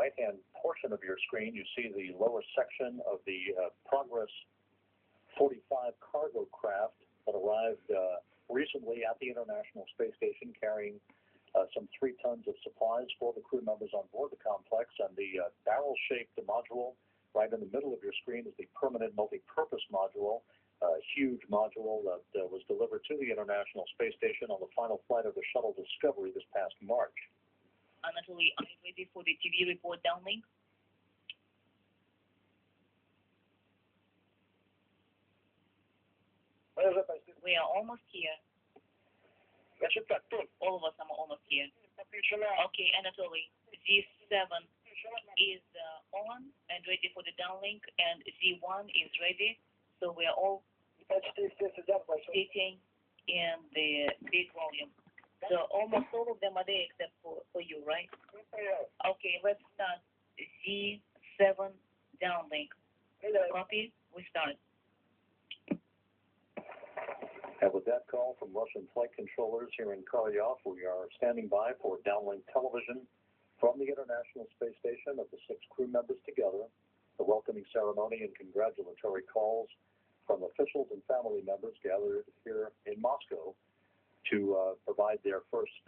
right-hand portion of your screen, you see the lower section of the Progress 45 cargo craft that arrived recently at the International Space Station, carrying some 3 tons of supplies for the crew members on board the complex. And the barrel-shaped module right in the middle of your screen is the permanent multi-purpose module, a huge module that was delivered to the International Space Station on the final flight of the shuttle Discovery this past March. Anatoly, are you ready for the TV report downlink? We are almost here. All of us are almost here. Okay, Anatoly, Z7 is on and ready for the downlink, and Z1 is ready. So we are all sitting in the big volume. So almost all of them are there except for you, right? Okay, let's start Z7 downlink. Copy, we start. And with that call from Russian flight controllers here in Korolyov, we are standing by for downlink television from the International Space Station of the 6 crew members together, the welcoming ceremony and congratulatory calls from officials and family members gathered here in Moscow to provide their first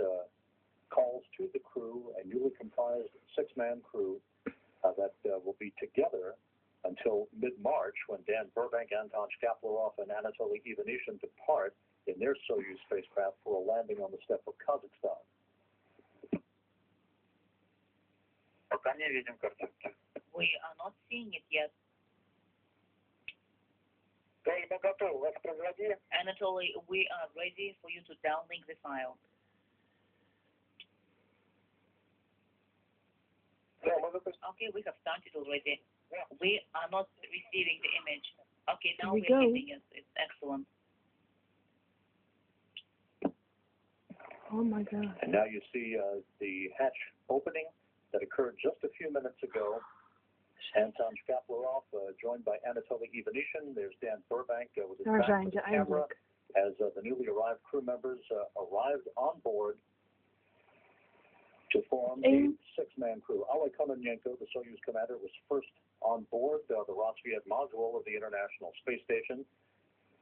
calls to the crew, a newly comprised 6-man crew that will be together until mid-March, when Dan Burbank, Anton Shkaplerov, and Anatoly Ivanishin depart in their Soyuz spacecraft for a landing on the steppe of Kazakhstan. We are not seeing it yet. Anatoly, we are ready for you to downlink the file. Okay, we have started already. We are not receiving the image. Okay, now we're getting it. It's excellent. Oh my God. And now you see the hatch opening that occurred just a few minutes ago. Anton Shkaplerov, joined by Anatoly Ivanishin. There's Dan Burbank with his back to the camera as the newly arrived crew members arrived on board to form a 6-man crew. Oleg Kononenko, the Soyuz commander, was first on board the Rosviet module of the International Space Station,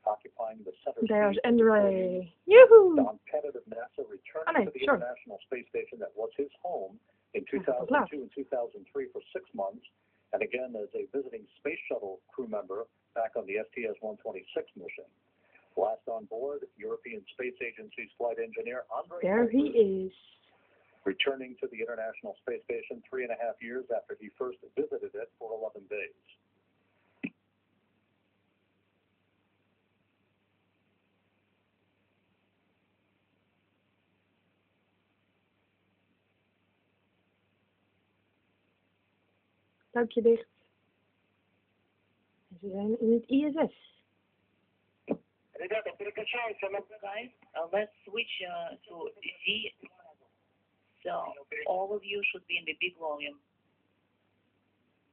occupying the center There's seat. Andre. Yoo-hoo! Don Pettit of NASA returning to the International Space Station that was his home in 2002 and 2003 for 6 months, and again as a visiting space shuttle crew member back on the STS-126 mission. Last on board, European Space Agency's flight engineer Andre. There he is. Returning to the International Space Station 3.5 years after he first visited it for 11 days. Duikje dicht. En ze zijn in het ISS. Guys, let's switch to Z. So all of you should be in the big volume.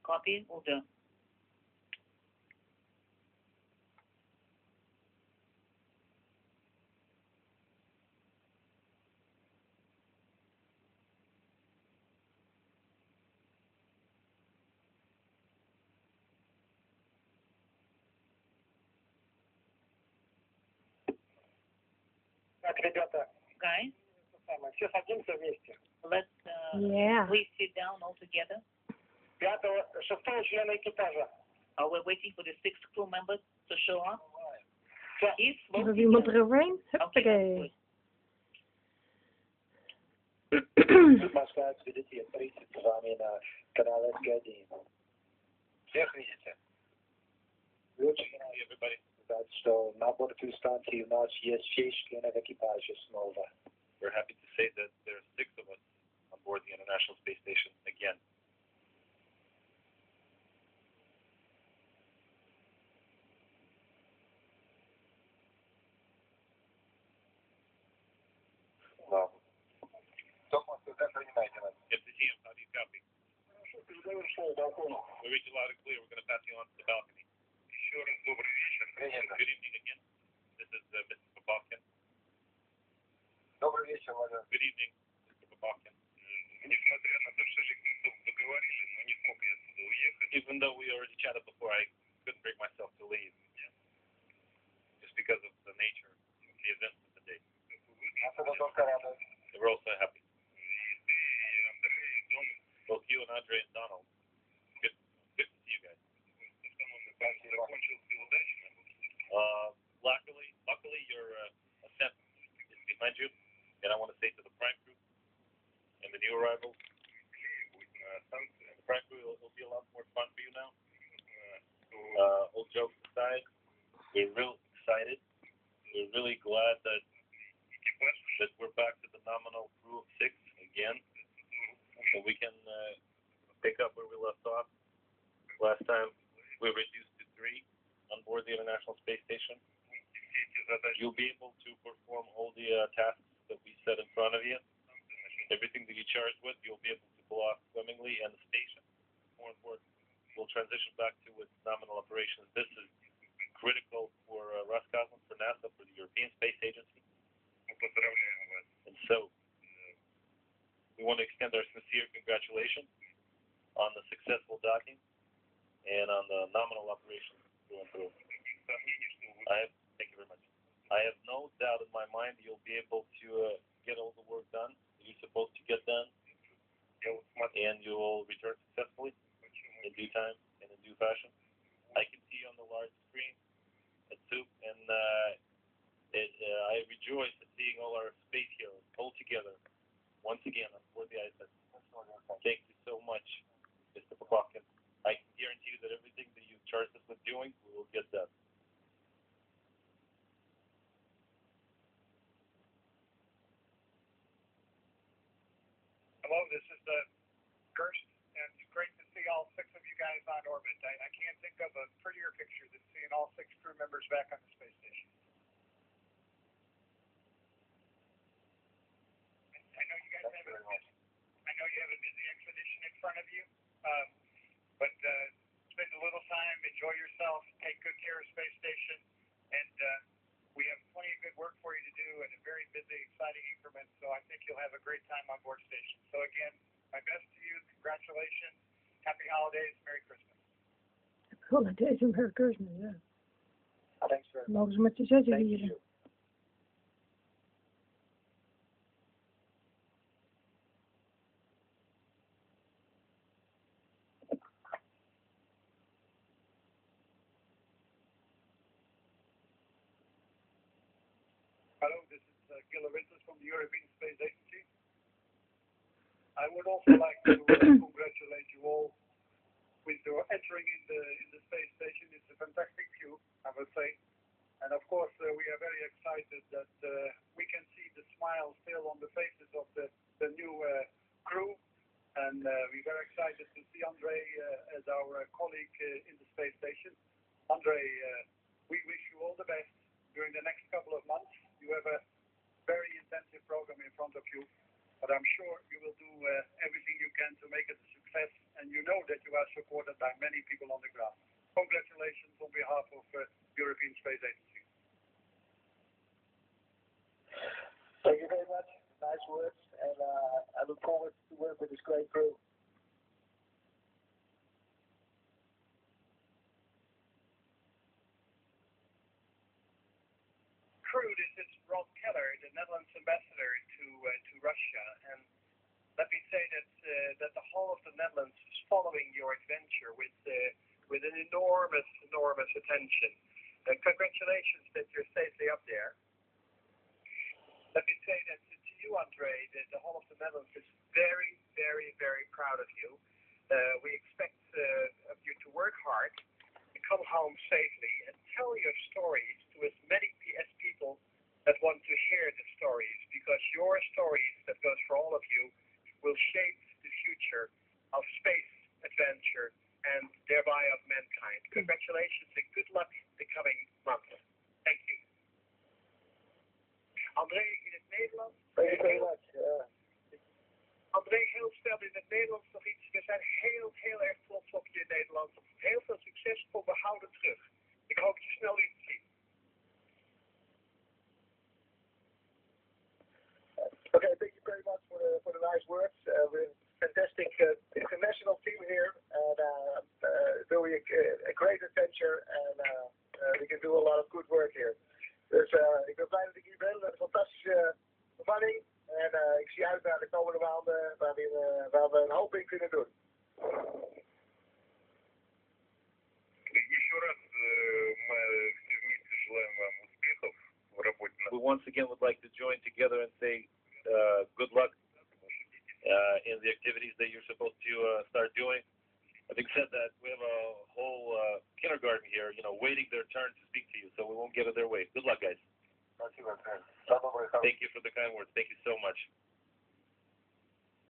Copy, will do. Guys, let's please sit down all together. We're waiting for the 6 crew members to show up. Is er iemand eroverheen? Huppakee. Москва, экспедиция 30, с вами на канале СГ1. Всех видите? Очень рад, что на борту станции у нас есть 6 членов экипажа снова. We're happy to say that there are 6 of us on board the International Space Station again. Wow. Thomas, когда принимаете нас? Get to see him. How do you copy? We reach loud and clear. We're going to pass you on to the balcony. Еще раз добрый вечер. Good evening again. This is Mr. Popovkin. Добрый вечер, Владимир. Good evening, Mr. Popovkin. Несмотря на то, что договорились, even though we already chatted before, I couldn't bring myself to leave. Yeah. Just because of the nature of the events of the day. We're also happy. Both you and Andre and Donald. Good to see you guys. Luckily, your ascent is behind you, and I want to say to the Prime Crew and the new arrivals, the Prime Crew will be a lot more fun for you now. Old jokes aside, we're real excited. We're really glad that we're back to the nominal crew of 6 again, so we can pick up where we left off. Last time we reduced to 3 on board the International Space Station. You'll be able to perform all the tasks that we set in front of you. Everything that you charged with, you'll be able to pull off swimmingly, and the station, more important, will transition back to its nominal operations. This is critical for Roscosmos, for NASA, for the European Space Agency. And so, we want to extend our sincere congratulations on the successful docking and on the nominal operations through and through. Thank you very much. I have no doubt in my mind you'll be able to get all the work done that you're supposed to get done, and you will return successfully in due time and in due fashion. I can see you on the large screen at Soup, and I rejoice at seeing all our space heroes all together once again on board the ISS. Thank you so much, Mr. Popofkin. I can guarantee you that everything that you've charged us with doing, we will get done. Hello, this is Gerst, and it's great to see all 6 of you guys on orbit. I can't think of a prettier picture than seeing all 6 crew members back on the space station. I know you guys have a busy expedition in front of you, but spend a little time, enjoy yourself, take good care of space station, and we have plenty of good work for you to do in a very busy, exciting increment, so I think you'll have a great time on board station. So again, my best to you, congratulations, happy holidays, Merry Christmas. Holidays en Merry Christmas, ja. Thanks very much. Mogen ze met z'n 6 Thank vieren. you. Hello, this is Gilles from the European Space Agency. I would also like to congratulate you all with your entering in the space station. It's a fantastic view, I would say. And of course, we are very excited that we can see the smile still on the faces of the new crew. And we're very excited to see Andre as our colleague in the space station. Andre, we wish you all the best during the next couple of months. You have a very intensive program in front of you, but I'm sure you will do everything you can to make it a success, and you know that you are supported by many people on the ground. Congratulations on behalf of European Space Agency. Thank you very much. Nice words, and I look forward to work with this great crew. This is Rob Keller, the Netherlands ambassador to Russia, and let me say that the whole of the Netherlands is following your adventure with an enormous attention. Congratulations that you're safely up there. Let me say that to you, Andre, that the whole of the Netherlands is very, very, very proud of you. We expect of you to work hard, to come home safely, and tell your stories to as many people that want to hear the stories, because your stories that goes for all of you will shape the future of space adventure and thereby of mankind. Congratulations and good luck the coming months. Thank you. André, in het Nederlands. Thank you very much. André, heel snel in het Nederlands nog iets. We zijn heel erg trots op je in Nederland. Heel veel succes voor behouden terug. Ik hoop je snel weer te zien. Okay, thank you very much for the nice words. We're a fantastic international team here, and doing a great adventure and we can do a lot of good work here. Dus ik ben blij dat ik hier ben. Een fantastische bemanning. En ik zie uit naar de komende maanden waar we een hoop in kunnen doen. We once again would like to join together and say good luck in the activities that you're supposed to start doing. Having said that, we have a whole kindergarten here, waiting their turn to speak to you, so we won't get in their way. Good luck, guys. Thank you for the kind words. Thank you so much.